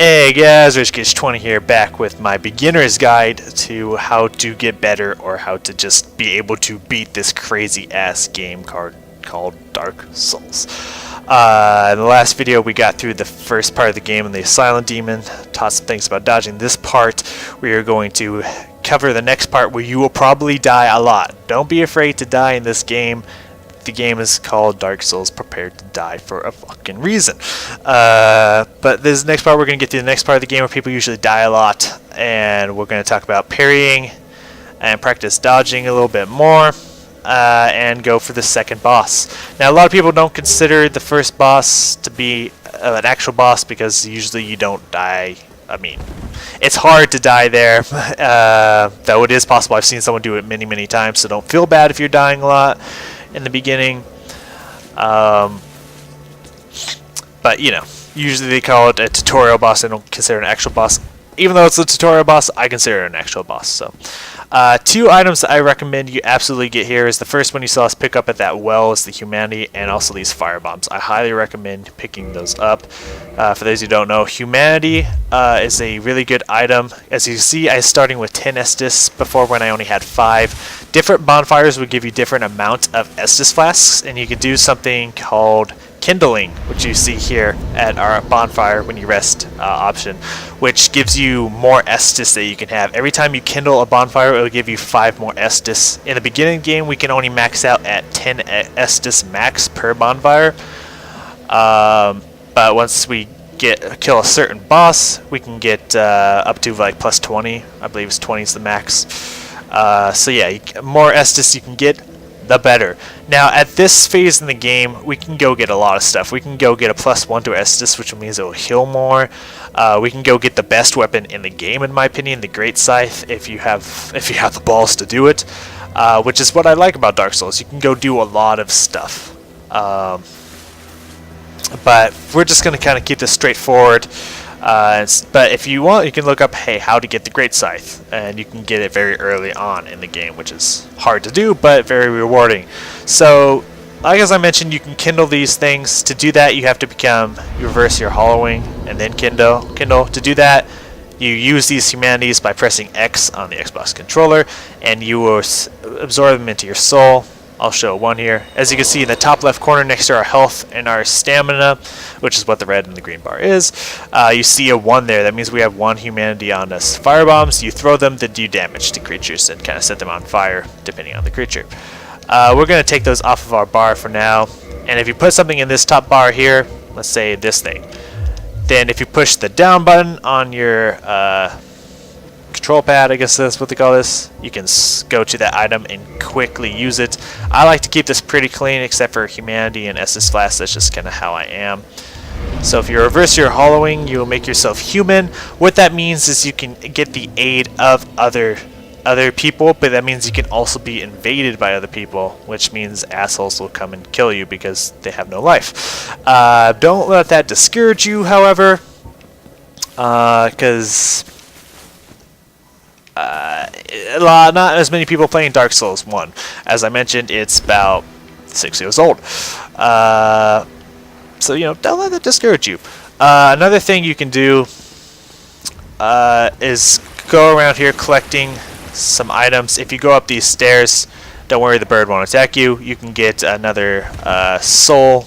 Hey guys, RichGage20 here, back with my beginner's guide to how to get better or how to just be able to beat this crazy ass game called Dark Souls. In the last video we got through the first part of the game and the Silent Demon, taught some things about dodging. This part we are going to cover the next part where you will probably die a lot. Don't be afraid to die in this game. The game is called Dark Souls, prepare to die for a fucking reason. But this next part, we're going to get to the next part of the game where people usually die a lot, and we're going to talk about parrying and practice dodging a little bit more, and go for the second boss. Now, a lot of people don't consider the first boss to be an actual boss because usually you don't die. I mean, it's hard to die there, though it is possible. I've seen someone do it many, many times, so don't feel bad if you're dying a lot in the beginning. But you know, usually they call it a tutorial boss. I don't consider it an actual boss. Even though it's a tutorial boss, I consider it an actual boss. So two items that I recommend you absolutely get here is the first one you saw us pick up at that well is the humanity, and also these fire bombs. I highly recommend picking those up. For those who don't know, humanity is a really good item. As you see, I was starting with 10 Estus before when I only had 5. Different bonfires would give you different amounts of Estus flasks, and you could do something called kindling, which you see here at our bonfire when you rest option, which gives you more Estus that you can have. Every time you kindle a bonfire, it will give you 5 more Estus. In the beginning game, we can only max out at 10 Estus max per bonfire. But once we kill a certain boss, we can get up to like plus 20. I believe it's 20 is the max. So yeah, more Estus you can get, the better. Now at this phase in the game, we can go get a lot of stuff. We can go get a +1 to Estus, which means it will heal more. We can go get the best weapon in the game, in my opinion, the Great Scythe, if you have the balls to do it, which is what I like about Dark Souls. You can go do a lot of stuff. But we're just going to kind of keep this straightforward. But if you want, you can look up, hey, how to get the Great Scythe, and you can get it very early on in the game, which is hard to do, but very rewarding. So, like as I mentioned, you can kindle these things. To do that, you have to reverse your hollowing, and then kindle. To do that, you use these humanities by pressing X on the Xbox controller, and you will absorb them into your soul. I'll show one here. As you can see in the top left corner next to our health and our stamina, which is what the red and the green bar is, you see a 1 there. That means we have 1 humanity on us. Fire bombs, you throw them to do damage to creatures and kind of set them on fire depending on the creature. We're going to take those off of our bar for now. And if you put something in this top bar here, let's say this thing, then if you push the down button on your control pad, I guess that's what they call this, you can go to that item and quickly use it. I like to keep this pretty clean except for humanity and Estus flask. That's just kind of how I am. So if you reverse your hollowing, you will make yourself human. What that means is you can get the aid of other people, but that means you can also be invaded by other people, which means assholes will come and kill you because they have no life. Don't let that discourage you, however, because not as many people playing Dark Souls 1. As I mentioned, it's about 6 years old. So, you know, don't let that discourage you. Another thing you can do is go around here collecting some items. If you go up these stairs, don't worry, the bird won't attack you. You can get another soul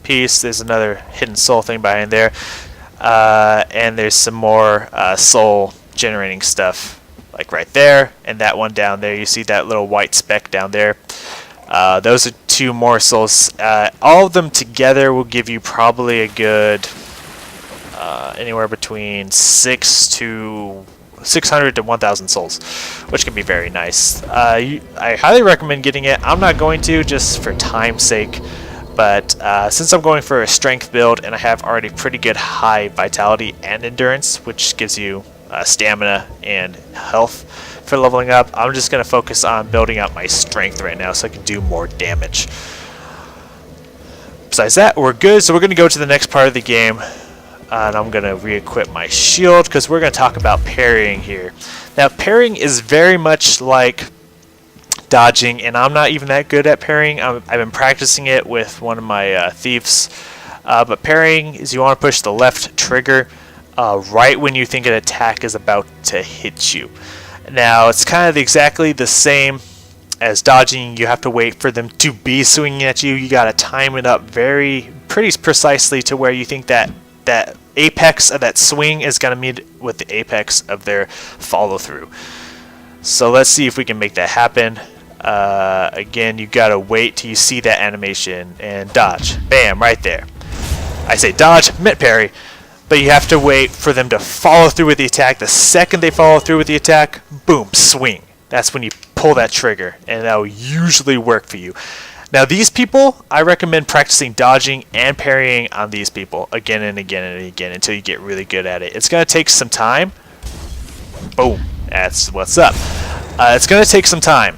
piece. There's another hidden soul thing behind there. And there's some more soul generating stuff like right there, and that one down there. You see that little white speck down there? Those are 2 more souls. All of them together will give you probably a good anywhere between 600 to 1,000 souls, which can be very nice. I highly recommend getting it. I'm not going to, just for time's sake, but since I'm going for a strength build and I have already pretty good high vitality and endurance, which gives you stamina and health for leveling up, I'm just going to focus on building up my strength right now so I can do more damage. Besides that, we're good, so we're going to go to the next part of the game, and I'm going to re-equip my shield because we're going to talk about parrying here. Now, parrying is very much like dodging, and I'm not even that good at parrying. I've been practicing it with one of my thieves, but parrying is you want to push the left trigger right when you think an attack is about to hit you. Now, it's kind of exactly the same as dodging. You have to wait for them to be swinging at you. You got to time it up pretty precisely to where you think that apex of that swing is going to meet with the apex of their follow through. So let's see if we can make that happen. Again, you got to wait till you see that animation and dodge. Bam, right there. I say dodge, meant parry, but you have to wait for them to follow through with the attack. The second they follow through with the attack, boom, swing. That's when you pull that trigger, and that will usually work for you. Now, these people, I recommend practicing dodging and parrying on these people again and again and again until you get really good at it. It's going to take some time. Boom. That's what's up. It's going to take some time,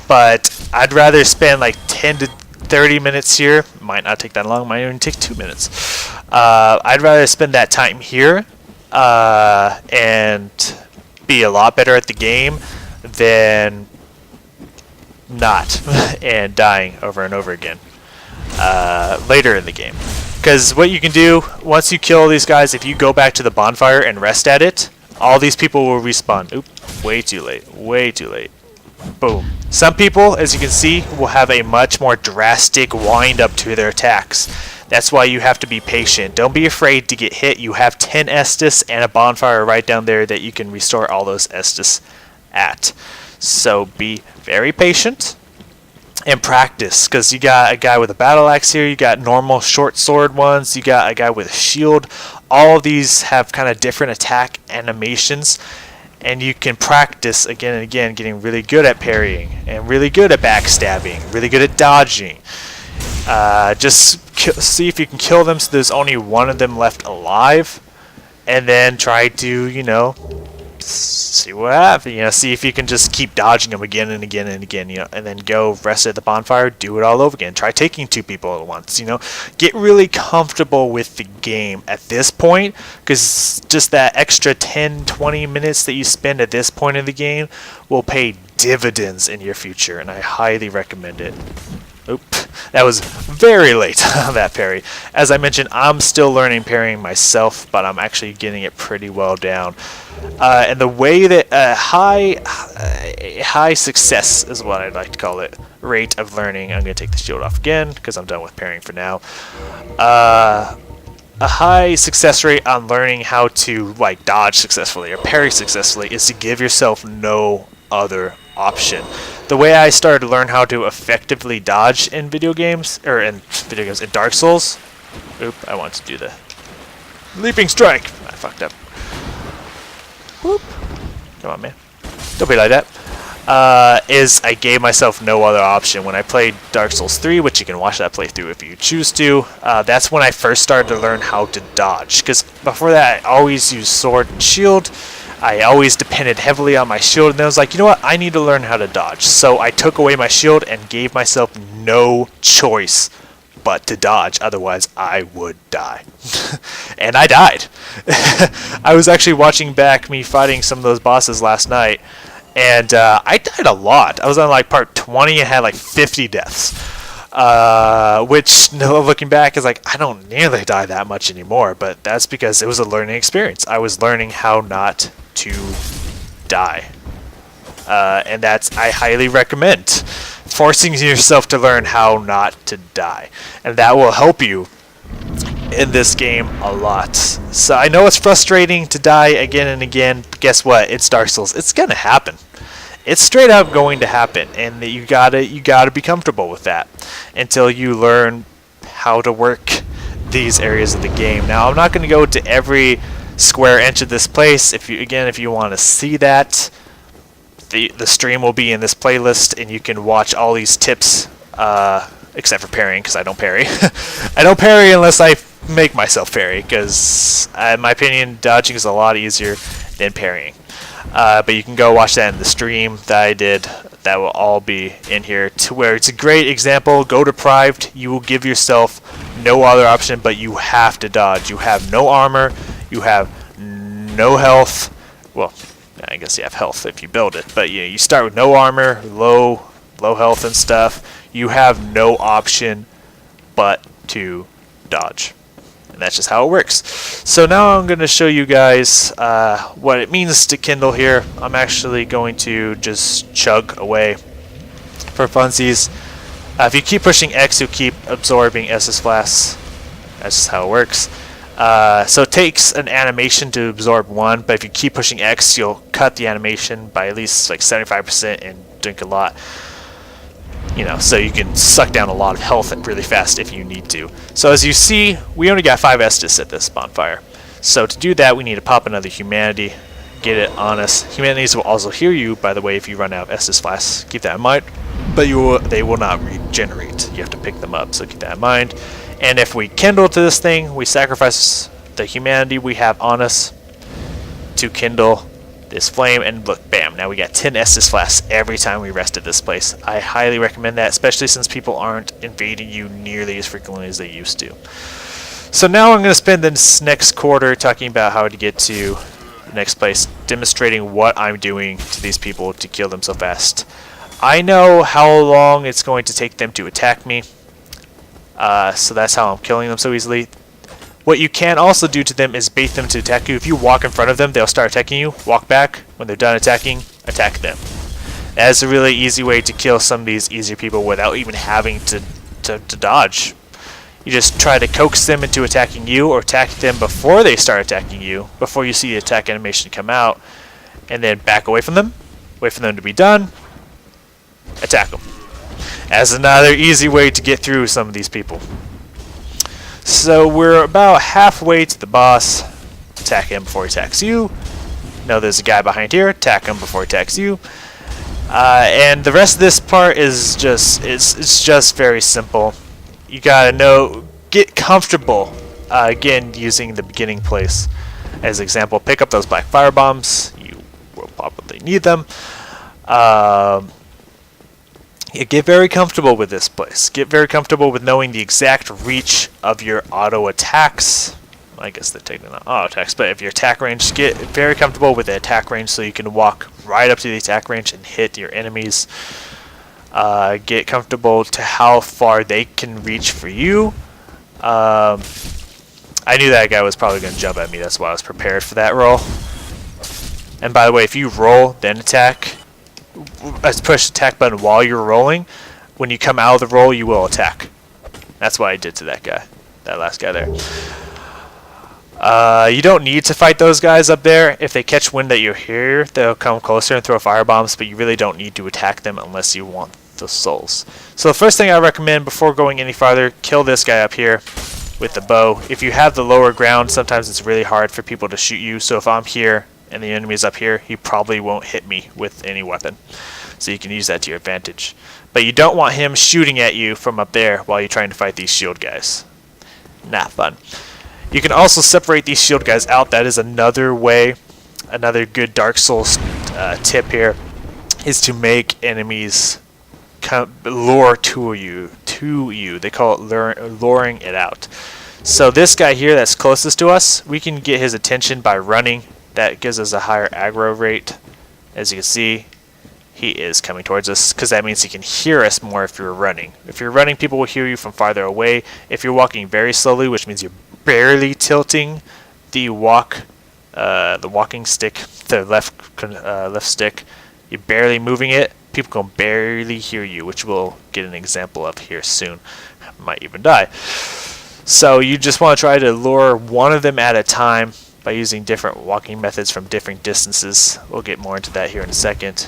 but I'd rather spend like 10 to 30 minutes here. Might not take that long. Might even take 2 minutes. I'd rather spend that time here and be a lot better at the game than not and dying over and over again later in the game. Because what you can do once you kill these guys, if you go back to the bonfire and rest at it, all these people will respawn. Oop, way too late. Way too late. Boom. Some people, as you can see, will have a much more drastic wind up to their attacks. That's why you have to be patient. Don't be afraid to get hit. You have 10 Estus and a bonfire right down there that you can restore all those Estus at. So be very patient and practice, because you got a guy with a battle axe here, you got normal short sword ones, you got a guy with a shield. All of these have kind of different attack animations, and you can practice again and again getting really good at parrying and really good at backstabbing, really good at dodging. Just see if you can kill them so there's only one of them left alive, and then try to, you know, see what happens. You know, see if you can just keep dodging them again and again and again. You know, and then go rest at the bonfire, do it all over again. Try taking 2 people at once. You know, get really comfortable with the game at this point, because just that extra 10-20 minutes that you spend at this point in the game will pay dividends in your future, and I highly recommend it. Oop, that was very late on that parry. As I mentioned, I'm still learning parrying myself, but I'm actually getting it pretty well down. And the way that high success is what I'd like to call it, rate of learning. I'm going to take the shield off again because I'm done with parrying for now. A high success rate on learning how to like dodge successfully or parry successfully is to give yourself no other option. The way I started to learn how to effectively dodge in video games, in Dark Souls. Oop, I want to do the leaping strike. I fucked up. Whoop. Come on, man. Don't be like that. Is I gave myself no other option. When I played Dark Souls 3, which you can watch that playthrough if you choose to, that's when I first started to learn how to dodge. Because before that, I always used sword and shield. I always depended heavily on my shield, and then I was like, you know what, I need to learn how to dodge. So I took away my shield and gave myself no choice but to dodge, otherwise I would die. And I died. I was actually watching back me fighting some of those bosses last night, and I died a lot. I was on like part 20 and had like 50 deaths. Which, looking back, is like, I don't nearly die that much anymore, but that's because it was a learning experience. I was learning how not to die. And I highly recommend forcing yourself to learn how not to die. And that will help you in this game a lot. So I know it's frustrating to die again and again, but guess what? It's Dark Souls. It's gonna happen. It's straight up going to happen, and you gotta be comfortable with that until you learn how to work these areas of the game. Now, I'm not going to go to every square inch of this place. If you want to see that, the stream will be in this playlist, and you can watch all these tips, except for parrying, because I don't parry. I don't parry unless I make myself parry, because in my opinion, dodging is a lot easier than parrying. But you can go watch that in the stream that I did. That will all be in here, to where it's a great example. Go deprived. You will give yourself no other option, but you have to dodge. You have no armor. You have no health. Well, I guess you have health if you build it, but you start with no armor, low health and stuff. You have no option but to dodge. And that's just how it works. So now I'm going to show you guys what it means to kindle here. I'm actually going to just chug away for funsies. If you keep pushing X, you'll keep absorbing S's flasks. That's just how it works. So it takes an animation to absorb one, but if you keep pushing X, you'll cut the animation by at least like 75% and drink a lot. You know, so you can suck down a lot of health really fast if you need to. So as you see, we only got 5 Estus at this bonfire. So to do that, we need to pop another Humanity, get it on us. Humanities will also heal you, by the way, if you run out of Estus flasks. Keep that in mind. But they will not regenerate. You have to pick them up, so keep that in mind. And if we kindle to this thing, we sacrifice the humanity we have on us to kindle this flame, and look, bam, now we got 10 Estus flasks every time we rest at this place. I highly recommend that, especially since people aren't invading you nearly as frequently as they used to. So now I'm going to spend this next quarter talking about how to get to the next place, demonstrating what I'm doing to these people to kill them so fast. I know how long it's going to take them to attack me, so that's how I'm killing them so easily. What you can also do to them is bait them to attack you. If you walk in front of them, they'll start attacking you. Walk back. When they're done attacking, attack them. That's a really easy way to kill some of these easier people without even having to dodge. You just try to coax them into attacking you, or attack them before they start attacking you, before you see the attack animation come out, and then back away from them. Wait for them to be done. Attack them. That's another easy way to get through some of these people. So we're about halfway to the boss. Attack him before he attacks you. No, there's a guy behind here. Attack him before he attacks you. And the rest of this part is just it's just very simple. You gotta get comfortable. Again, using the beginning place as an example. Pick up those black fire bombs. You will probably need them. Get very comfortable with this place. Get very comfortable with knowing the exact reach of your auto attacks. I guess they're taking the auto attacks, but if your attack range, get very comfortable with the attack range so you can walk right up to the attack range and hit your enemies. Get comfortable to how far they can reach for you. I knew that guy was probably going to jump at me. That's why I was prepared for that roll. And by the way, if you roll, then attack, push the attack button while you're rolling, when you come out of the roll, you will attack. That's what I did to that guy, that last guy there. You don't need to fight those guys up there. If they catch wind that you're here, they'll come closer and throw fire bombs, but you really don't need to attack them unless you want the souls. So the first thing I recommend before going any farther, kill this guy up here with the bow. If you have the lower ground, sometimes it's really hard for people to shoot you, so if I'm here and the enemy is up here, he probably won't hit me with any weapon. So you can use that to your advantage. But you don't want him shooting at you from up there while you're trying to fight these shield guys. Not fun. You can also separate these shield guys out. That is another way, another good Dark Souls tip here, is to make enemies lure to you. They call it luring it out. So this guy here that's closest to us, we can get his attention by running. That gives us a higher aggro rate. As you can see, he is coming towards us because that means he can hear us more if you're running. If you're running, people will hear you from farther away. If you're walking very slowly, which means you're barely tilting the walking stick, the left stick, you're barely moving it, people can barely hear you, which we'll get an example of here soon. Might even die. So you just want to try to lure one of them at a time by using different walking methods from different distances. We'll get more into that here in a second.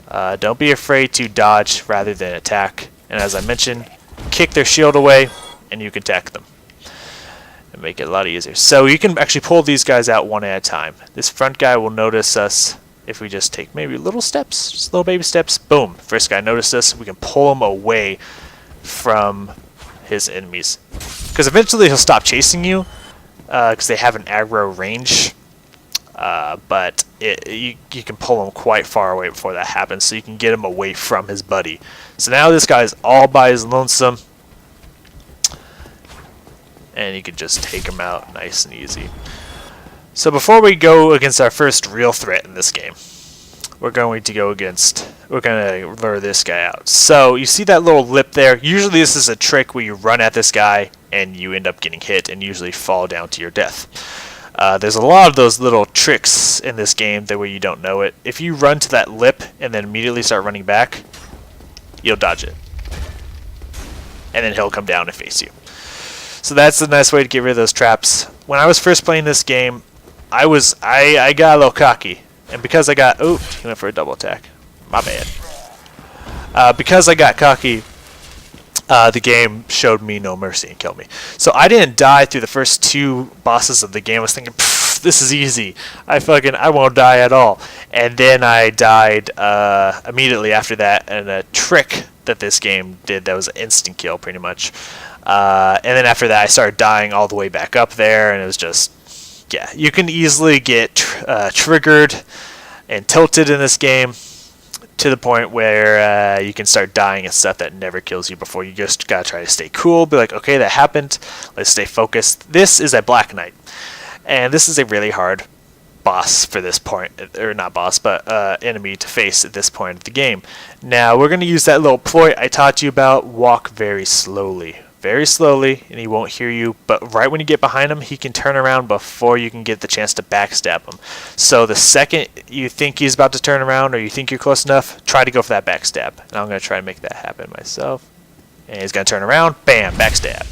Don't be afraid to dodge rather than attack. And as I mentioned, kick their shield away and you can attack them. And make it a lot easier. So you can actually pull these guys out one at a time. This front guy will notice us if we just take maybe little steps, just little baby steps. Boom. First guy noticed us. We can pull him away from his enemies. Because eventually he'll stop chasing you. Because they have an aggro range, but you can pull him quite far away before that happens, so you can get him away from his buddy. So now this guy's all by his lonesome, and you can just take him out nice and easy. So before we go against our first real threat in this game, we're going to lure this guy out. So you see that little lip there? Usually this is a trick where you run at this guy and you end up getting hit and usually fall down to your death. There's a lot of those little tricks in this game that where you don't know it. If you run to that lip and then immediately start running back, you'll dodge it. And then he'll come down and face you. So that's a nice way to get rid of those traps. When I was first playing this game, I got a little cocky. And because I got... Oh, he went for a double attack. My bad. Because I got cocky, the game showed me no mercy and killed me. So I didn't die through the first 2 bosses of the game. I was thinking, this is easy. I won't die at all. And then I died immediately after that. And a trick that this game did that was an instant kill, pretty much. And then after that, I started dying all the way back up there, and it was just... Yeah, you can easily get triggered and tilted in this game to the point where you can start dying and stuff that never kills you before. You just gotta try to stay cool, be like, okay, that happened, let's stay focused. This is a Black Knight, and this is a really hard boss for this point, or not boss, but enemy to face at this point of the game. Now, we're going to use that little ploy I taught you about, walk very slowly, and he won't hear you, but right when you get behind him, he can turn around before you can get the chance to backstab him. So the second you think he's about to turn around, or you think you're close enough, try to go for that backstab. And I'm going to try to make that happen myself. And he's going to turn around, bam, backstab.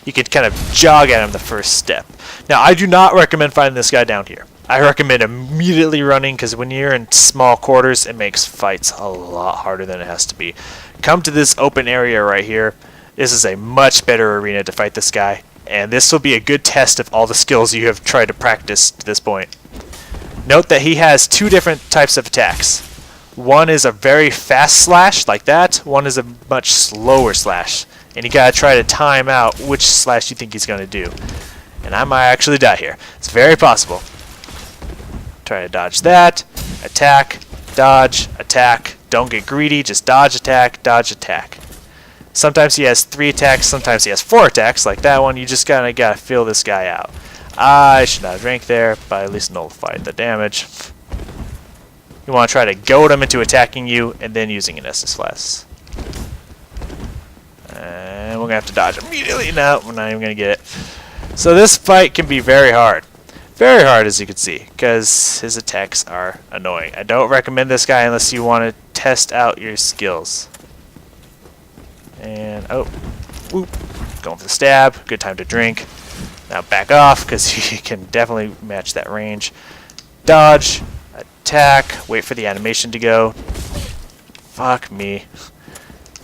You can kind of jog at him the first step. Now, I do not recommend fighting this guy down here. I recommend immediately running, because when you're in small quarters, it makes fights a lot harder than it has to be. Come to this open area right here. This is a much better arena to fight this guy, and this will be a good test of all the skills you have tried to practice to this point. Note that he has 2 different types of attacks. One is a very fast slash, like that. One is a much slower slash, and you gotta try to time out which slash you think he's gonna do. And I might actually die here. It's very possible. Try to dodge that, attack, dodge, attack. Don't get greedy, just dodge, attack, dodge, attack. Sometimes he has 3 attacks, sometimes he has 4 attacks, like that one. You just kind of gotta feel this guy out. I should not have drank there, but at least nullified the damage. You want to try to goad him into attacking you, and then using an Estus Flask. And we're gonna have to dodge immediately. No, we're not even gonna get it. So this fight can be very hard. Very hard, as you can see, because his attacks are annoying. I don't recommend this guy unless you want to test out your skills. And, oh, whoop, going for the stab, good time to drink. Now back off, because you can definitely match that range. Dodge, attack, wait for the animation to go. Fuck me.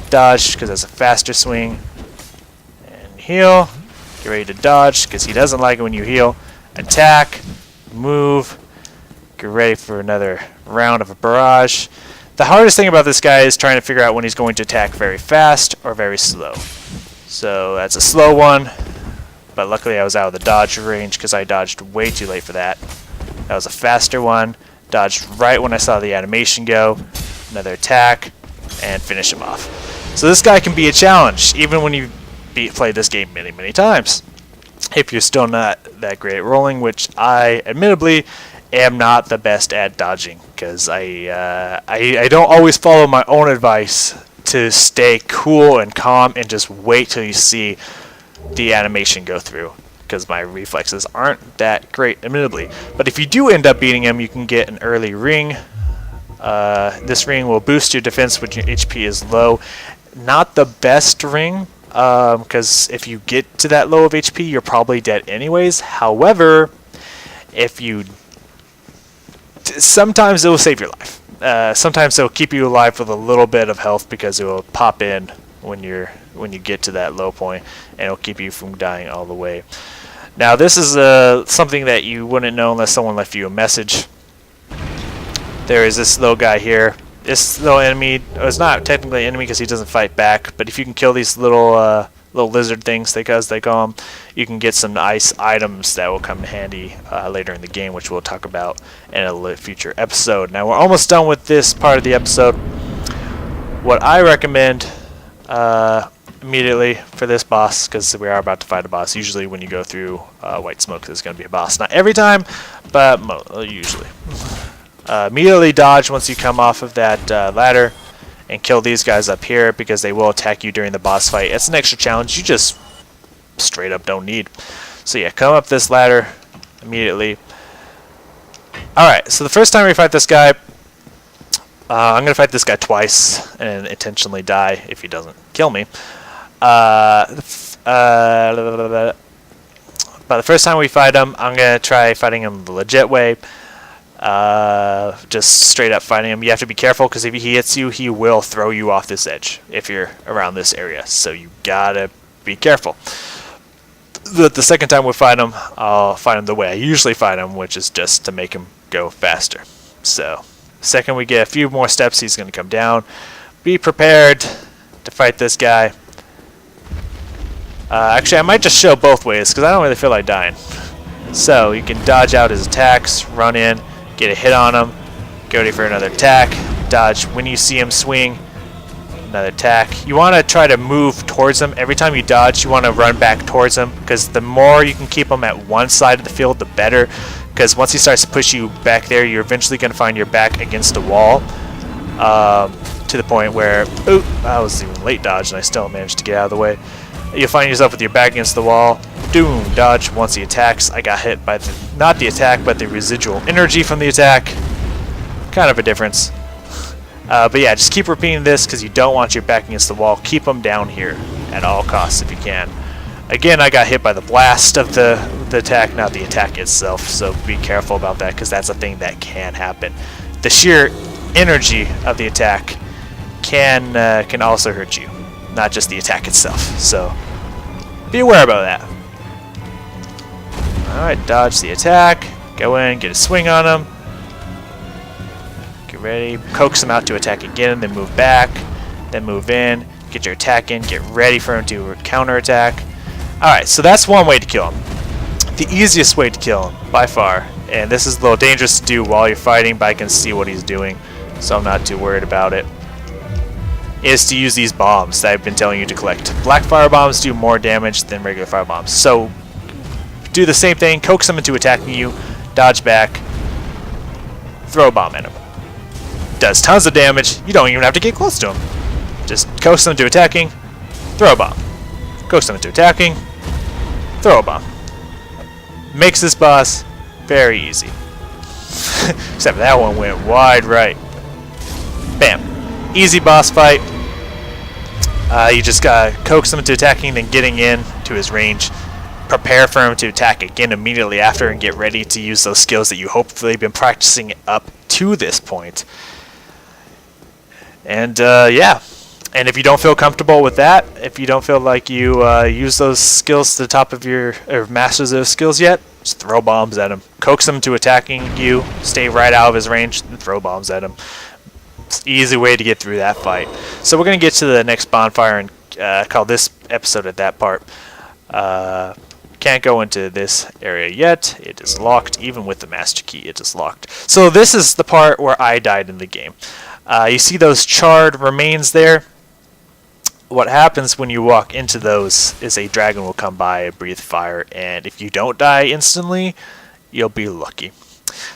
Dodge, because that's a faster swing. And heal, get ready to dodge, because he doesn't like it when you heal. Attack, move, get ready for another round of a barrage. The hardest thing about this guy is trying to figure out when he's going to attack very fast or very slow. So that's a slow one, but luckily I was out of the dodge range because I dodged way too late for that. That was a faster one, dodged right when I saw the animation go, another attack, and finish him off. So this guy can be a challenge, even when you played this game many, many times. If you're still not that great at rolling, which I admittedly am not the best at dodging, because I don't always follow my own advice to stay cool and calm and just wait till you see the animation go through, because my reflexes aren't that great, admittedly. But if you do end up beating him, you can get an early ring. This ring will boost your defense when your HP is low. Not the best ring, because if you get to that low of HP, you're probably dead anyways. However, if you sometimes it will save your life. Sometimes it will keep you alive with a little bit of health, because it will pop in when you get to that low point, and it will keep you from dying all the way. Now this is something that you wouldn't know unless someone left you a message. There is this little guy here. This little enemy, it's not technically an enemy because he doesn't fight back, but if you can kill these little lizard things, as they call them, you can get some nice items that will come in handy later in the game, which we'll talk about in a future episode. Now we're almost done with this part of the episode. What I recommend immediately for this boss, because we are about to fight a boss, usually when you go through white smoke there's going to be a boss. Not every time, but usually. Immediately dodge once you come off of that ladder, and kill these guys up here, because they will attack you during the boss fight. It's an extra challenge. You just straight up don't need. So yeah, come up this ladder immediately. Alright, so the first time we fight this guy, I'm going to fight this guy twice and intentionally die if he doesn't kill me. But the first time we fight him, I'm going to try fighting him the legit way. Just straight up fighting him. You have to be careful because if he hits you, he will throw you off this edge if you're around this area. So you gotta be careful. The second time we fight him, I'll fight him the way I usually fight him, which is just to make him go faster. So, second we get a few more steps, he's going to come down. Be prepared to fight this guy. Actually, I might just show both ways, because I don't really feel like dying. So, you can dodge out his attacks, run in, get a hit on him, go ready for another attack, dodge when you see him swing, another attack. You want to try to move towards him. Every time you dodge, you want to run back towards him, because the more you can keep him at one side of the field, the better. Because once he starts to push you back there, you're eventually going to find your back against a wall. To the point where, ooh, I was even late dodge and I still managed to get out of the way. You'll find yourself with your back against the wall. Doom, dodge once he attacks. I got hit by not the attack, but the residual energy from the attack. Kind of a difference. But yeah, just keep repeating this because you don't want your back against the wall. Keep them down here at all costs if you can. Again, I got hit by the blast of the attack, not the attack itself, so be careful about that because that's a thing that can happen. The sheer energy of the attack can also hurt you, not just the attack itself, so be aware about that. Alright, dodge the attack, go in, get a swing on him, get ready, coax him out to attack again, then move back, then move in, get your attack in, get ready for him to counterattack. Alright, so that's one way to kill him. The easiest way to kill him, by far, and this is a little dangerous to do while you're fighting, but I can see what he's doing, so I'm not too worried about it, is to use these bombs that I've been telling you to collect. Black fire bombs do more damage than regular fire bombs. So, do the same thing, coax him into attacking you, dodge back, throw a bomb at him. Does tons of damage, you don't even have to get close to him. Just coax him into attacking, throw a bomb. Coax him into attacking, throw a bomb. Makes this boss very easy. Except that one went wide right. Bam. Easy boss fight. You just gotta coax him into attacking, then getting in to his range. Prepare for him to attack again immediately after and get ready to use those skills that you hopefully have been practicing up to this point. And yeah. And if you don't feel comfortable with that, if you don't feel like you use those skills to the top of your, or masters those skills yet, just throw bombs at him. Coax him to attacking you, stay right out of his range, and throw bombs at him. It's an easy way to get through that fight. So we're going to get to the next bonfire and call this episode at that part. Can't go into this area yet. It is locked. Even with the master key, it is locked. So this is the part where I died in the game. You see those charred remains there? What happens when you walk into those is a dragon will come by, breathe fire, and if you don't die instantly, you'll be lucky.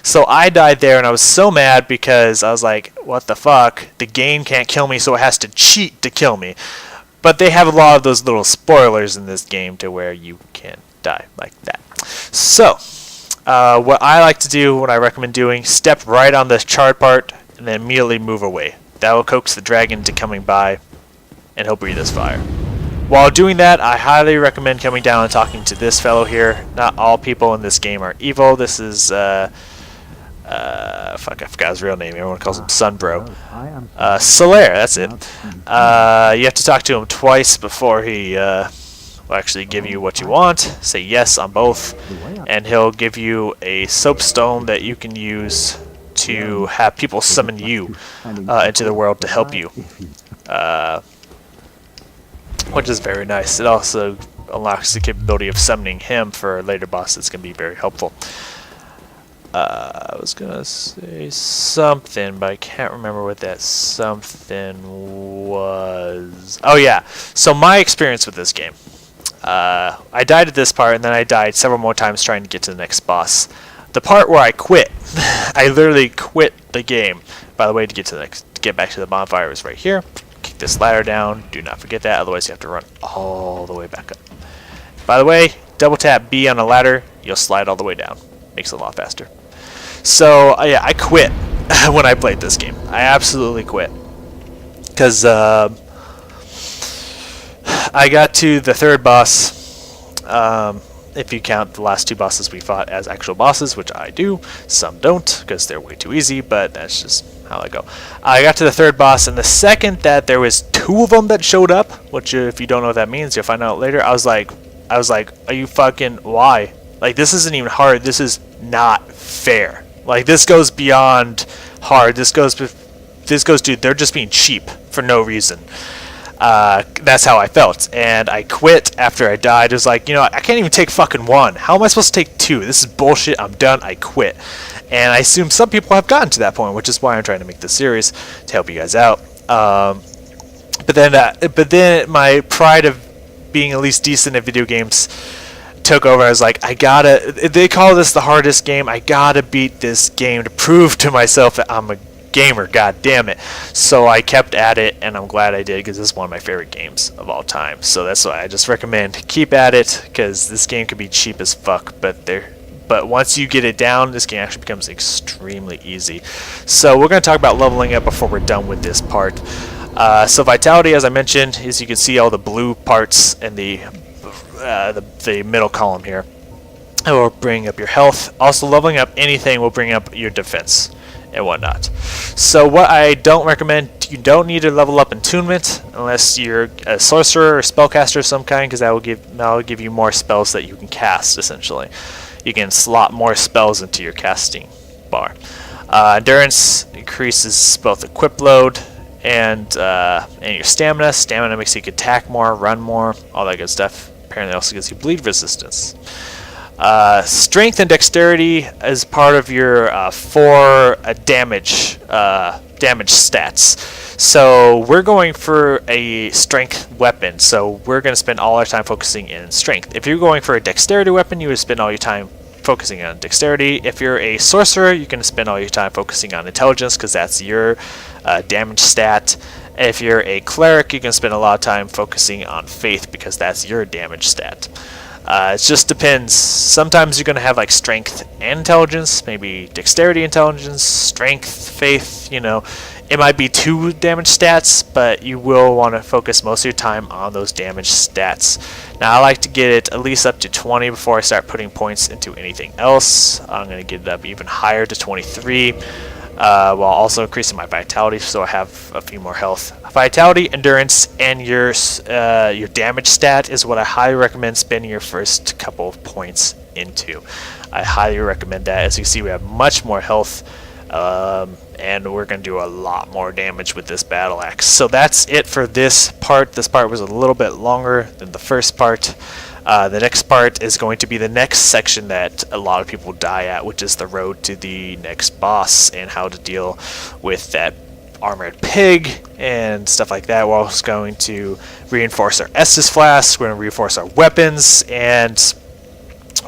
So I died there, and I was so mad because I was like, what the fuck? The game can't kill me, so it has to cheat to kill me. But they have a lot of those little spoilers in this game to where you can die like that. So, what I like to do, what I recommend doing, step right on this charred part, and then immediately move away. That will coax the dragon to coming by, and he'll breathe his fire. While doing that, I highly recommend coming down and talking to this fellow here. Not all people in this game are evil. This is, fuck, I forgot his real name. Everyone calls him Sunbro. Solaire, that's it. You have to talk to him twice before he will actually give you what you want. Say yes on both, and he'll give you a soapstone that you can use to have people summon you into the world to help you. Which is very nice. It also unlocks the capability of summoning him for a later boss that's going to be very helpful. I was going to say something, but I can't remember what that something was. Oh yeah, so my experience with this game. I died at this part, and then I died several more times trying to get to the next boss. The part where I quit, I literally quit the game. By the way, to get back to the bonfire is right here. Kick this ladder down. Do not forget that, otherwise you have to run all the way back up. By the way, double tap B on a ladder, you'll slide all the way down. Makes it a lot faster. So yeah, I quit when I played this game. I absolutely quit because I got to the third boss. If you count the last two bosses we fought as actual bosses, which I do, some don't because they're way too easy, but that's just how I go. I got to the third boss, and the second that there was two of them that showed up, which if you don't know what that means, you'll find out later. I was like, are you fucking, why? Like, this isn't even hard. This is not fair. Like, this goes beyond hard. This goes, dude, they're just being cheap for no reason. That's how I felt, and I quit after I died. It was like, you know, I can't even take fucking one. How am I supposed to take two? This is bullshit. I'm done. I quit. And I assume some people have gotten to that point, which is why I'm trying to make this series to help you guys out. But then my pride of being at least decent at video games took over. I was like, they call this the hardest game. I gotta beat this game to prove to myself that I'm a gamer, god damn it. So I kept at it, and I'm glad I did because this is one of my favorite games of all time. So that's why I just recommend keep at it, because this game can be cheap as fuck, but once you get it down, this game actually becomes extremely easy. So we're going to talk about leveling up before we're done with this part. So vitality, as I mentioned, is you can see all the blue parts in the middle column here. It will bring up your health. Also, leveling up anything will bring up your defense and whatnot. So what I don't recommend, you don't need to level up attunement unless you're a sorcerer or spellcaster of some kind, because that will give you more spells that you can cast. Essentially, you can slot more spells into your casting bar. Endurance increases both equip load and your stamina. Stamina makes you attack more, run more, all that good stuff. Apparently, also gives you bleed resistance. Strength and dexterity is part of your damage stats. So we're going for a strength weapon, so we're going to spend all our time focusing in strength. If you're going for a dexterity weapon, you would spend all your time focusing on dexterity. If you're a sorcerer, you're going to spend all your time focusing on intelligence, because that's your damage stat. If you're a cleric, you can spend a lot of time focusing on faith, because that's your damage stat. It just depends. Sometimes you're going to have like strength and intelligence, maybe dexterity, intelligence, strength, faith, you know. It might be 2 damage stats, but you will want to focus most of your time on those damage stats. Now I like to get it at least up to 20 before I start putting points into anything else. I'm going to get it up even higher to 23. While also increasing my vitality, so I have a few more health. Vitality, endurance, and your damage stat is what I highly recommend spending your first couple of points into. I highly recommend that. As you can see, we have much more health, and we're going to do a lot more damage with this battle axe. So that's it for this part. This part was a little bit longer than the first part. The next part is going to be the next section that a lot of people die at, which is the road to the next boss and how to deal with that armored pig and stuff like that. We're also going to reinforce our Estus flasks, we're going to reinforce our weapons, and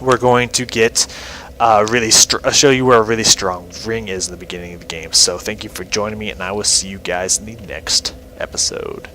we're going to get show you where a really strong ring is in the beginning of the game. So thank you for joining me, and I will see you guys in the next episode.